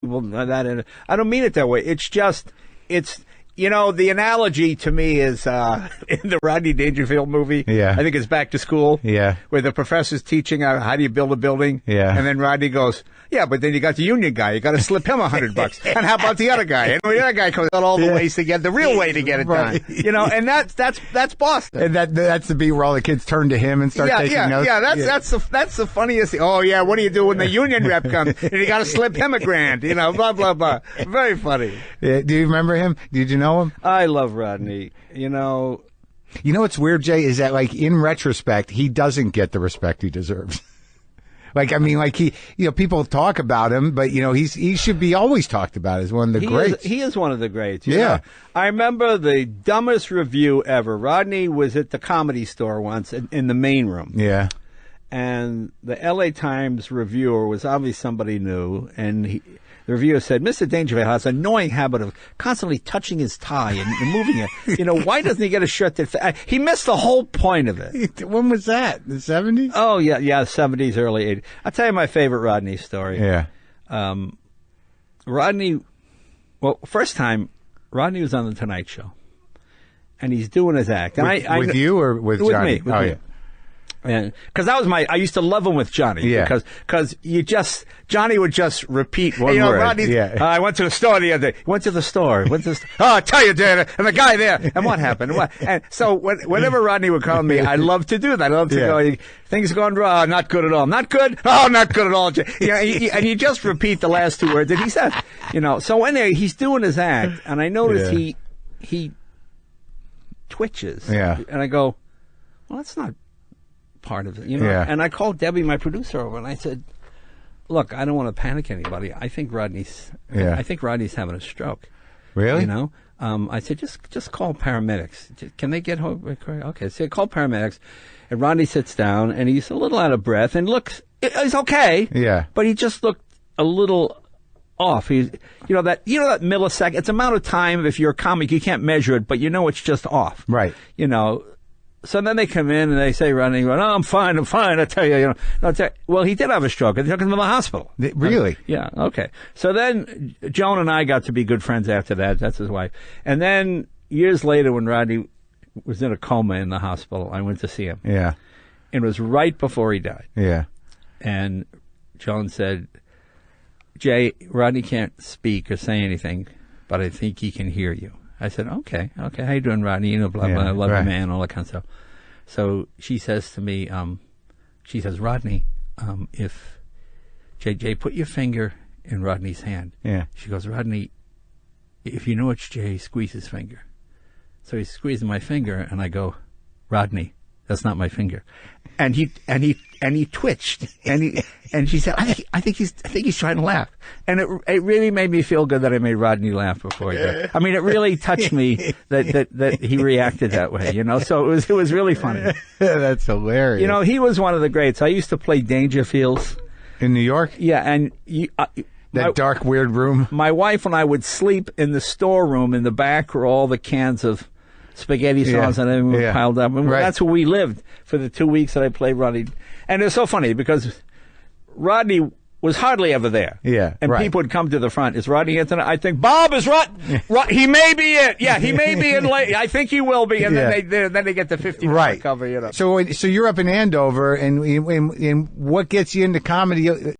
Well, that I don't mean it that way. It's just, the analogy to me is in the Rodney Dangerfield movie. Yeah. I think it's Back to School. Yeah. Where the professor's teaching how do you build a building. Yeah. And then Rodney goes, yeah, but then you got the union guy. You got to slip him $100. And how about the other guy? And the other guy comes out all the ways to get the real way to get it done. And that's Boston. And that's the beat where all the kids turn to him and start taking notes. Yeah, that's the funniest thing. Oh yeah, what do you do when the union rep comes? And you got to slip him $1,000. Blah blah blah. Very funny. Yeah, do you remember him? Did you know him? I love Rodney. You know what's weird, Jay, is that in retrospect, he doesn't get the respect he deserves. People talk about him, but he should be always talked about as one of the greats. He is one of the greats. Yeah. I remember the dumbest review ever. Rodney was at the Comedy Store once in the main room. Yeah. And the L.A. Times reviewer was obviously somebody new, and the reviewer said, Mr. Dangerfield has an annoying habit of constantly touching his tie and moving it. Why doesn't he get a shirt that he missed the whole point of it. When was that? The 70s? Oh, yeah, 70s, early 80s. I'll tell you my favorite Rodney story. Yeah. First time, Rodney was on The Tonight Show, and he's doing his act. And with you or with Johnny? With me. Yeah. Because that was I used to love him with Johnny. Yeah. Because Johnny would just repeat one word. Rodney, yeah. I went to the store the other day. Went to the store. I tell you, Dad, and the guy there. And what happened? And so whenever Rodney would call me, I love to do that. I love to go, things going wrong. Not good at all. Not good? Oh, not good at all. And you just repeat the last two words that he said. So anyway, he's doing his act, and I notice he twitches. Yeah. And I go, well, that's not part of it, Yeah. And I called Debbie, my producer, over, and I said, "Look, I don't want to panic anybody. I think Rodney's having a stroke." Really? I said, just call paramedics. Can they get home? Okay, so I called paramedics, and Rodney sits down, and he's a little out of breath, and he's okay. Yeah. But he just looked a little off. He's, that millisecond. It's amount of time. If you're a comic, you can't measure it, but it's just off. Right. So then they come in and they say, Rodney, oh, I'm fine. I tell you, well, he did have a stroke. They took him to the hospital. Really? Yeah. Okay. So then Joan and I got to be good friends after that. That's his wife. And then years later, when Rodney was in a coma in the hospital, I went to see him. Yeah. And it was right before he died. Yeah. And Joan said, Jay, Rodney can't speak or say anything, but I think he can hear you. I said, okay. How you doing, Rodney? Blah, blah, I love you, man, all that kind of stuff. So she says to me, Rodney, if Jay, put your finger in Rodney's hand. Yeah. She goes, Rodney, if you know it's Jay, squeeze his finger. So he's squeezing my finger, and I go, Rodney, that's not my finger. And he twitched, and she said, I think he's trying to laugh, and it really made me feel good that I made Rodney laugh before he died. I mean, it really touched me that he reacted that way, So it was really funny. That's hilarious. He was one of the greats. I used to play Dangerfields in New York. Yeah, and that dark, weird room. My wife and I would sleep in the storeroom in the back where all the cans of spaghetti sauce and everything was piled up. And that's where we lived for the 2 weeks that I played Rodney. And it was so funny because Rodney was hardly ever there. Yeah. And people would come to the front. Is Rodney here tonight? I think Bob is he may be it. Yeah, he may be in late. I think he will be. And then they get the 50 cover. So you're up in Andover, and what gets you into comedy?